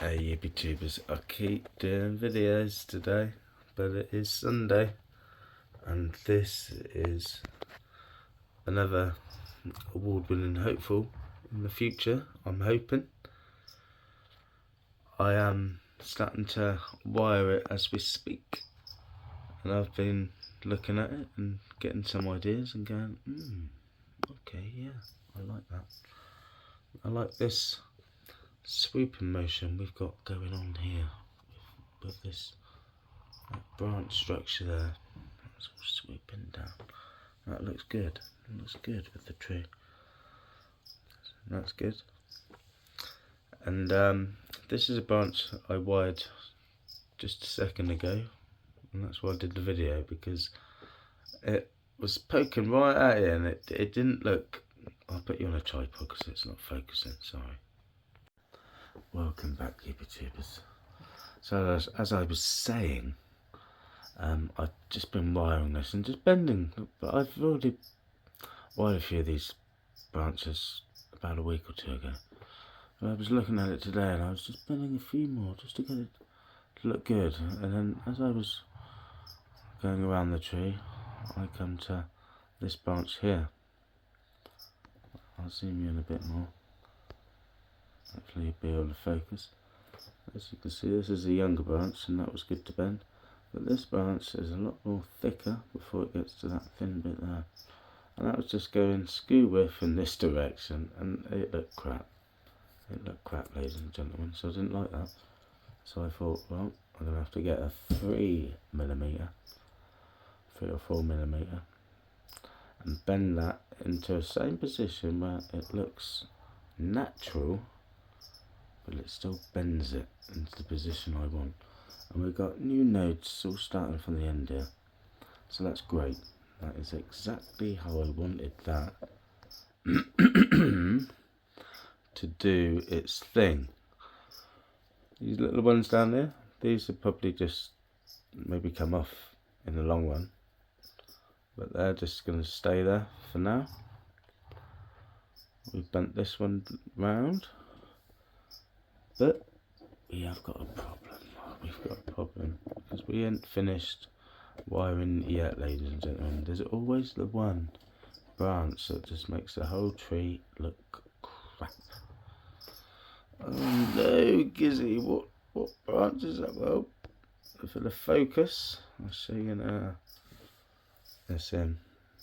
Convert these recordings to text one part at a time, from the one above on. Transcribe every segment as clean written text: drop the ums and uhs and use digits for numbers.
Hey YouTubers, I keep doing videos today, but it is Sunday and this is another award-winning hopeful in the future. I'm hoping. I am starting to wire it as we speak, and I've been looking at it and getting some ideas and going, okay, yeah, I like that. I like this swooping motion we've got going on here with this branch structure there. It's all swooping down. That looks good. It looks good with the tree. That's good. And this is a branch I wired just a second ago, and that's why I did the video, because it was poking right at it and it didn't look. I'll put you on a tripod because it's not focusing, sorry. Welcome back, YouTubers. So as I was saying, I've just been wiring this and just bending, but I've already wired a few of these branches about a week or two ago. And I was looking at it today and I was just bending a few more just to get it to look good. And then as I was going around the tree, I come to this branch here. I'll zoom you in a bit more. Hopefully you'll be able to focus. As you can see, this is a younger branch and that was good to bend. But this branch is a lot more thicker before it gets to that thin bit there. And that was just going skew width in this direction, and it looked crap. It looked crap, ladies and gentlemen, so I didn't like that. So I thought, well, I'm going to have to get a 3mm, 3 or 4mm, and bend that into the same position where it looks natural, but it still bends it into the position I want. And we've got new nodes all starting from the end here, so that's great. That is exactly how I wanted that to do its thing. These little ones down there, these will probably just maybe come off in the long run, but they're just going to stay there for now. We've bent this one round, but we have got a problem. We've got a problem because we ain't finished wiring yet, ladies and gentlemen. There's always the one branch that just makes the whole tree look crap. Oh no, Gizzy, what branch is that? Well, for the focus, I'll show you now. That's him.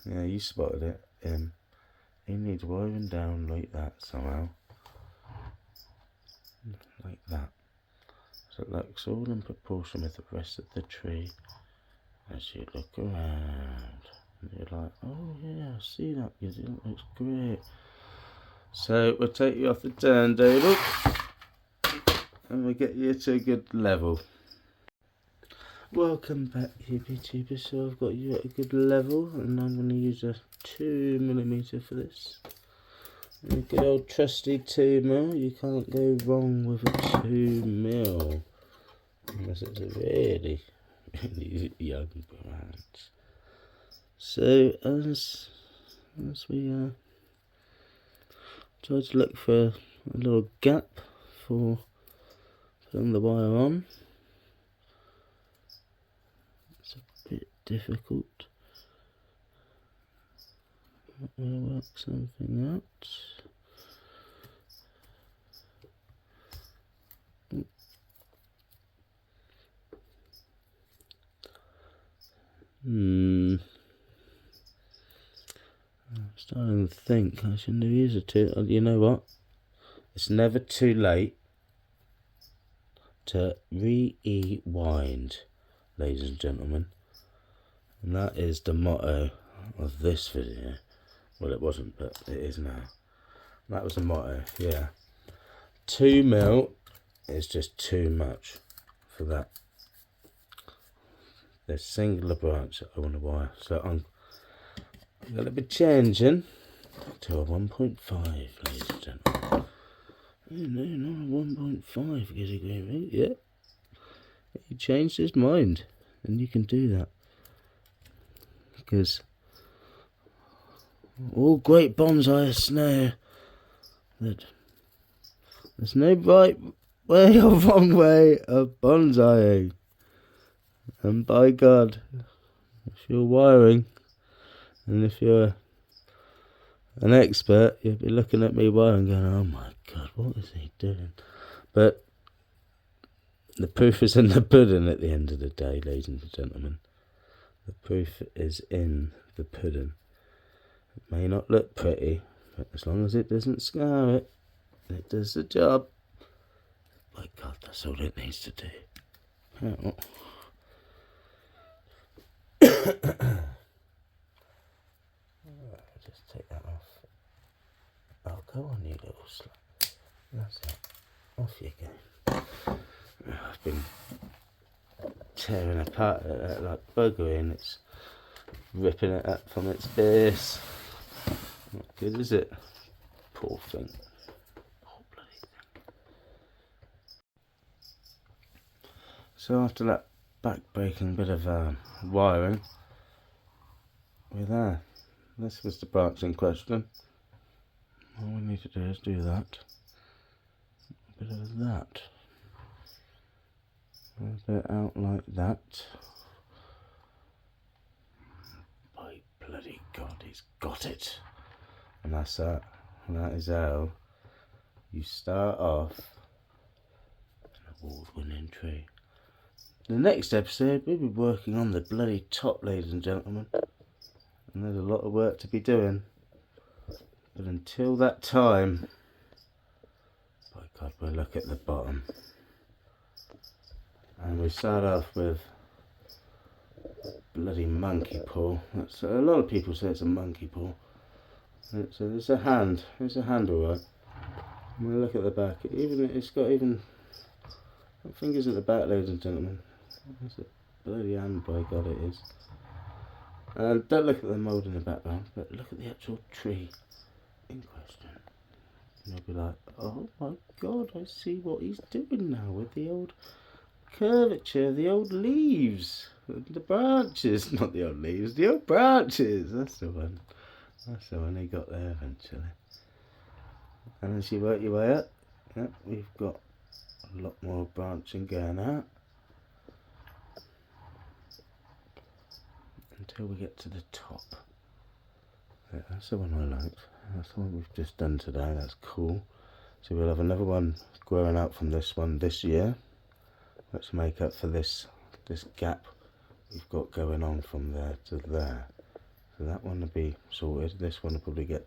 Yeah, you spotted it. He needs wiring down like that somehow. Like that. So it looks all in proportion with the rest of the tree as you look around. And you're like, oh yeah, I see that, Gizzy, that looks great. So we'll take you off the turntable and we'll get you to a good level. Welcome back, YouTubers. So I've got you at a good level, and I'm going to use a 2mm for this. A good old trusty 2mm. You can't go wrong with a 2mm unless it's a really young branch. So as we try to look for a little gap for putting the wire on. It's a bit difficult. We'll work something out. I'm starting to think I shouldn't have used a two. You know what? It's never too late to rewind, ladies and gentlemen. And that is the motto of this video. Well, it wasn't, but it is now. That was the motto, yeah. 2mm is just too much for that. There's singular branch that I want to wire. So I'm going to be changing to a 1.5, ladies and gentlemen. Oh, no, not a 1.5, Gizzy Green. Yeah. He changed his mind. And you can do that. Because all great bonsaists know that there's no right way or wrong way of bonsaiing. And by God, if you're wiring, and if you're an expert, you'll be looking at me wiring going, oh my God, what is he doing? But the proof is in the pudding at the end of the day, ladies and gentlemen. The proof is in the pudding. It may not look pretty, but as long as it doesn't scar it, it does the job. My God, that's all it needs to do. Oh. Just take that off. Oh, go on, you little slut. That's it. Off you go. I've been tearing apart that like buggery, and it's ripping it up from its base. Not good, is it? Poor thing. Poor bloody thing. So after that back-breaking bit of wiring, we're there. This was the branch in question. All we need to do is do that. A bit of that. A bit out like that. By bloody God, he's got it. And that's that. And that is how you start off an award-winning tree. The next episode, we'll be working on the bloody top, ladies and gentlemen. And there's a lot of work to be doing. But until that time, by God, we'll look at the bottom. And we start off with bloody monkey paw. That's, a lot of people say it's a monkey paw. It's a hand. It's a hand, alright. And we'll look at the back. It's got fingers at the back, ladies and gentlemen. It's a bloody hand, by God it is. And don't look at the mould in the background, but look at the actual tree in question. And you'll be like, oh my God, I see what he's doing now with the old curvature, the old leaves, the branches, not the old leaves, the old branches. That's the one. That's the one he got there eventually. And as you work your way up, we've got a lot more branching going out until we get to the top. Yeah, that's the one I liked. That's the one we've just done today. That's cool. So we'll have another one growing out from this one this year. Let's make up for this gap we've got going on from there to there. So that one will be sorted. This one will probably get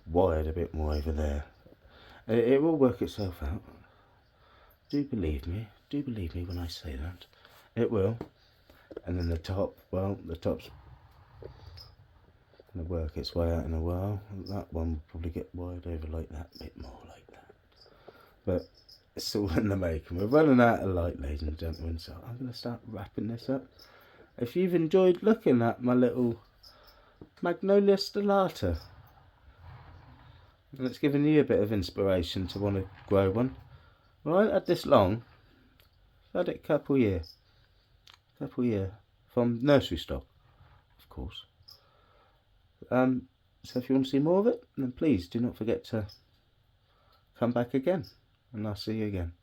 wired a bit more over there. It will work itself out. Do believe me when I say that. It will. And then the top, well, the top's going to work its way out in a while. That one will probably get wired over like that, a bit more like that. But it's all in the making. We're running out of light, ladies and gentlemen, so I'm going to start wrapping this up. If you've enjoyed looking at my little Magnolia Stellata, and it's given you a bit of inspiration to want to grow one. Well, I ain't had this long. I've had it a couple year from nursery stock, of course. So if you want to see more of it, then please do not forget to come back again, and I'll see you again.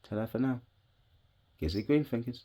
Ta-ra for now. Gizzy Green Fingers.